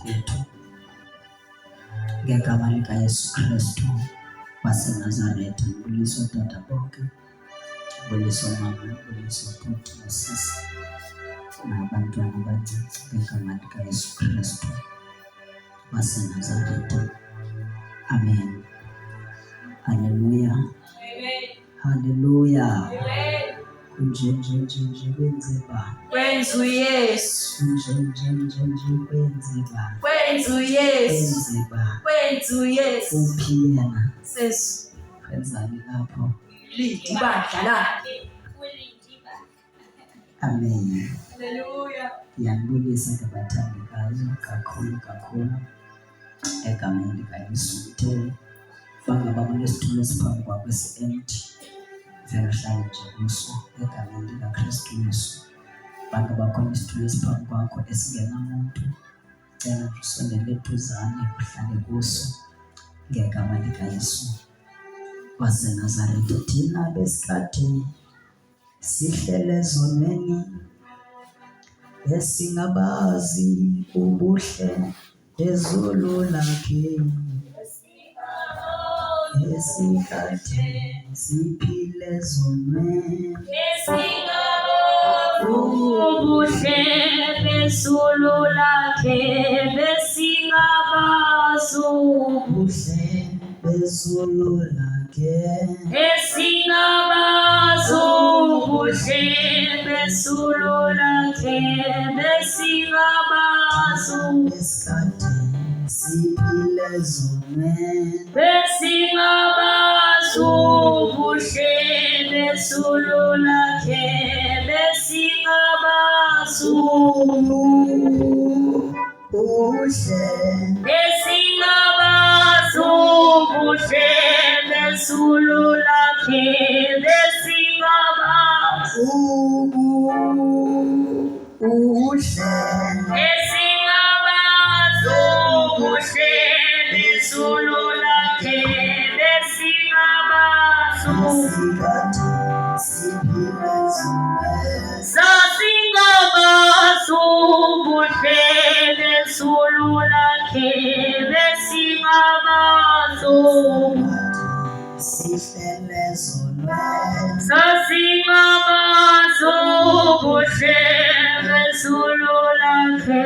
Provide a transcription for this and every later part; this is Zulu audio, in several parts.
kwethu ngegama likaYesu Kristu waseNazaretha. Ndibuliso tata bonke, ndibuliso mama, ndibuliso bhuti nosisi nabantwana abancinci ngegama likaYesu Kristu waseNazaretha. Amen. Haleluya. Haleluya. Nje kwenziba. Kwenza uYesu. Nje kwenziba. Kwenza uYesu. Kwenza uYesu. Uphi yena? Sesu. Kwenzani lapho? Lidibandla lakhe. Amen. Haleluya. Ndiyabulisa ngabathandekayo kakhulu egameni likaYesu. Uthe bangaba kunesitulo esiphambi kwakho esi-empty, vele hlale nje kuso egameni likaKristu Yesu. Bangaba khona isitulo esiphambi kwakho esingenamuntu, cela nje usondele eduzane uhlale kuso ngegama likaYesu waseNazaretha. Thina besikade sihlele ezonweni, esingabazi ubuhle bezulu lakhe, esikade siphile ezonweni, esingabazi ubuhle bezulu lakhe, esingabazi ubuhle bezulu lakhe, esingabazi ubuhle bezulu lakhe, esingabazi esikade siphile ezonweni, esingabazi ubuhle bezulu lakhe, esingabazi ubuhle esingabazi ubuhle bezulu lakhe, esingabazi ubuhle esingabazi ubuhle bezulu lakhe, esingabazi esikade siphile ezonweni, sasingabazi ubuhle bezulu lakhe, esingabazi sihlele ezonweni, sasingabazi ubuhle bezulu lakhe,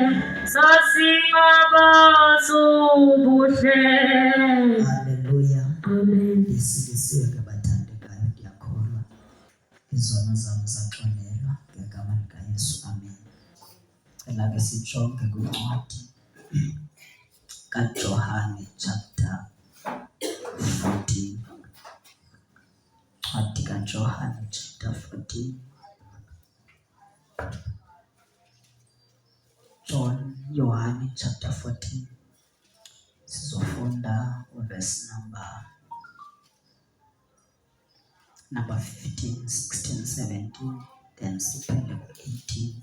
sasingabazi ubuhle. Haleluya. Amen. Isilisiwe ngabathandekayo, ndiyakholwa izono zam zaxolelwa ngegama likaYesu. Amen. Cela ke sijonge kwincwadi kaJohane chapter 14. Ncwadi kaJohane chapter 14. Yohane chapter 14. Sizofunda verse number 15, 16, 17, then siphele ku-18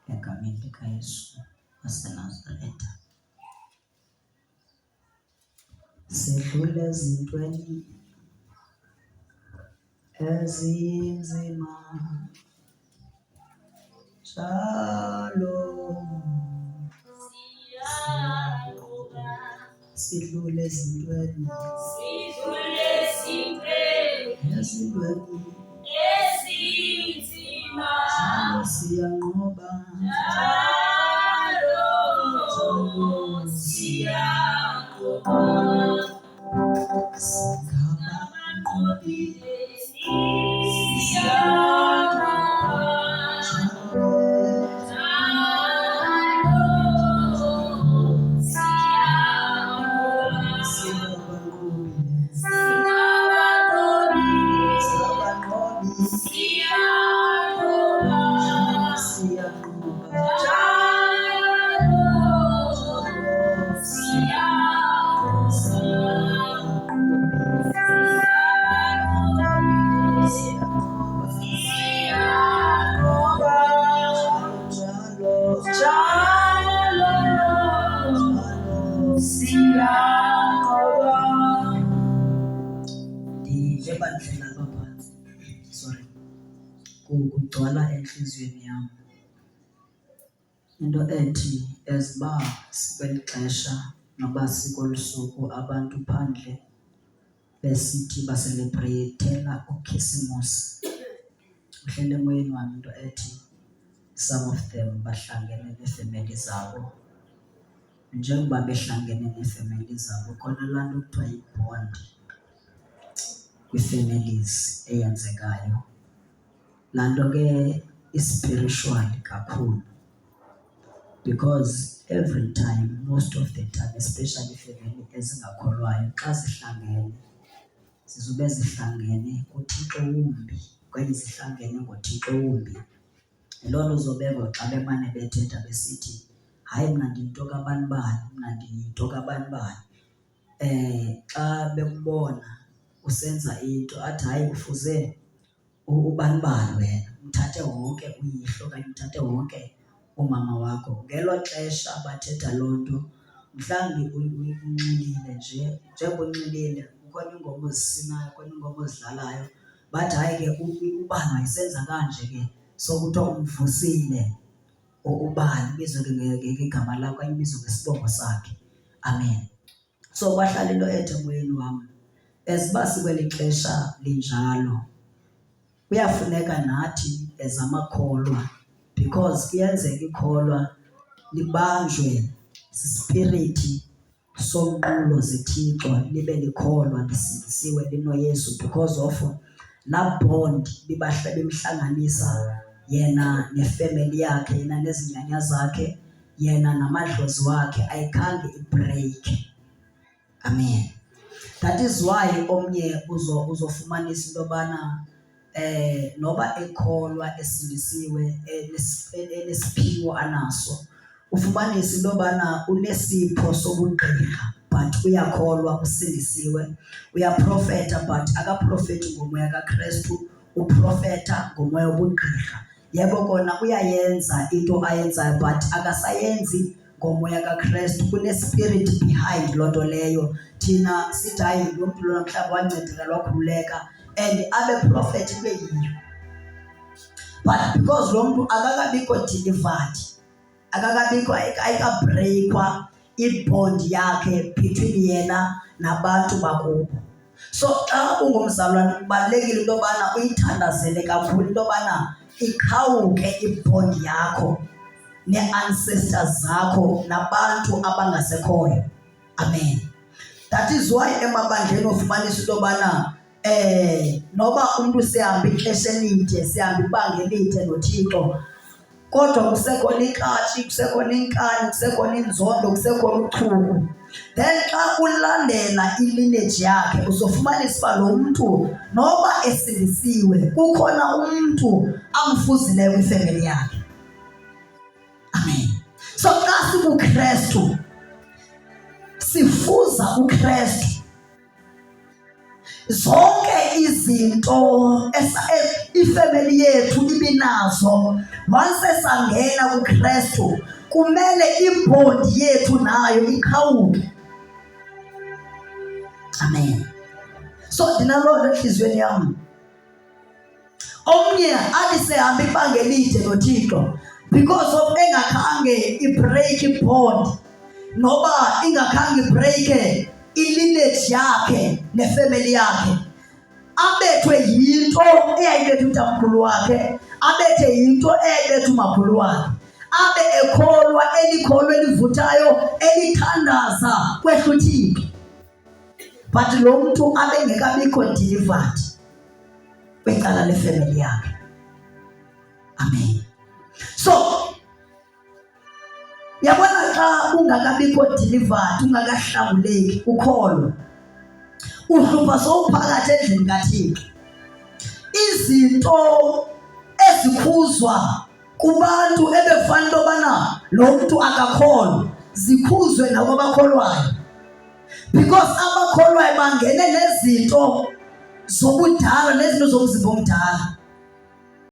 egameni likaYesu waseNazaretha. Sedlule ezintweni ezinzima, sidlule ezintweni Ezinzima, siyanqoba, singabanqobi, kugcwala enhliziyweni yam into ethi eziba sikweli xesha noba sikolusuku abantu phandle besithi baselebreyithela ukhisimusi. Uhlele emoyeni wami into ethi some of them bahlangene neefemeli zabo. Njengoba behlangene neefemeli zabo khona laa nto kuthiwa yi-bond kwii-families eyenzekayo. Laa nto ke is-spiritual kakhulu because every time, most of the time, especially family ezingakholwayo xa zihlangene zizube zihlangene kuThixo wumbi okanye zihlangene ngoThixo wumbi. Yiloo nto uzobeva xa bemane bethetha besithi hayi mna ndiyinto kabani bani, mna ndiyinto kabani bani. Xa bekubona usenza into athi hayi ufuze ubani bani wena, mthathe wonke uyihlo okanye mthathe wonke umama wakho. Ngelo xesha bathetha loo nto mhlawumbi unxilile njengoba unxilile kukhona iingoma ozisinayo, khona iingoma ozidlalayo. Bathi hayi ke ubani wayesenza kanje ke, so kuthiwa umvusile ubani, ibizwe ke igama lakho okanye ibizwe ngesibongo sakhe. Amen. So kwahlala into ethe emoyeni wam eziba sikweli xesha linjalo kuyafuneka nathi as amakholwa, because kuyenzeka ikholwa libanjwe sispirithi somnqulo zithixo libe likholwa lisindisiwe linoYesu because of laa bond bimhlanganisa yena nefemeli yakhe, yena nezinyanya zakhe, yena namadlozi wakhe, ayikhange ibreykhe. Amen. That is why omnye uzofumanisa into yobana noba ekholwa esindisiwe enesiphiwo anaso, ufumanisa into yobana unesipho sobugqirha but uyakholwa usindisiwe. Uyaprofeta but akaprofethi ngomoya kaKrestu, uprofeta ngomoya wobugqirha. Yebo kona uyayenza into ayenzayo but akasayenzi ngomoya kaKrestu, kune-spirit behind loo nto leyo. Thina sithi hayi lo mntu lona mhlawumbi wancedeka lwakhululeka and abe profethi kube yiyo. But because lo mntu akakabikho delivered, akakabikho, ayikabreykwa ibond yakhe between yena nabantu bakubo. So xa ungumzalwane kubalulekile into yobana uyithandazele kakhulu into yobana ikhawuke ibond yakho nee-ancestors zakho nabantu abangasekhoyo. Amen. That is why emabandleni ufumanisa into yobana noba umntu sihamba ixesha elide, sihamba ibanga elide noThixo, kodwa kusekhona ikatshi, kusekhona inkani, kusekhona inzondo, kusekhona uchuku. Then xa ulandela ilineage yakhe uzofumanisa uba lo mntu noba esindisiwe kukhona umntu amfuzileyo kwifemeli yakhe. Amen. So xa sikuKrestu sifuza uKrestu, zonke izinto ifemeli yethu ibinazo once esangena kuKrestu kumele ibhondi yethu nayo ikhawuke. Amen. So ndinaloo nto entliziyweni yam. Omnye athi sehamba ibanga elide noThixo because of engakhange ibreak ibond, noba ingakhange ibreake ilineage yakhe nefemeli yakhe, abethwe yinto eyayibethe utamkhulu wakhe, abethe yinto eyayibethe umakhulu wakhe, abe ekholwa elikholwa elivuthayo elithandaza kwehla uThixo, but lo mntu abe ngekabikho delivered kwicala lefemeli yakhe. Amen. So yabona xa ungakabikho delivered, ungakahlambuleki ukholo, uhlupha sowuphakathi endlini kaThixo. Izinto ezikhuzwa kubantu ebefana into yobana lo mntu akakholwa zikhuzwe nakwabakholwayo, because abakholwayo bangene nezinto zobudala nezinto zomzimba omdala.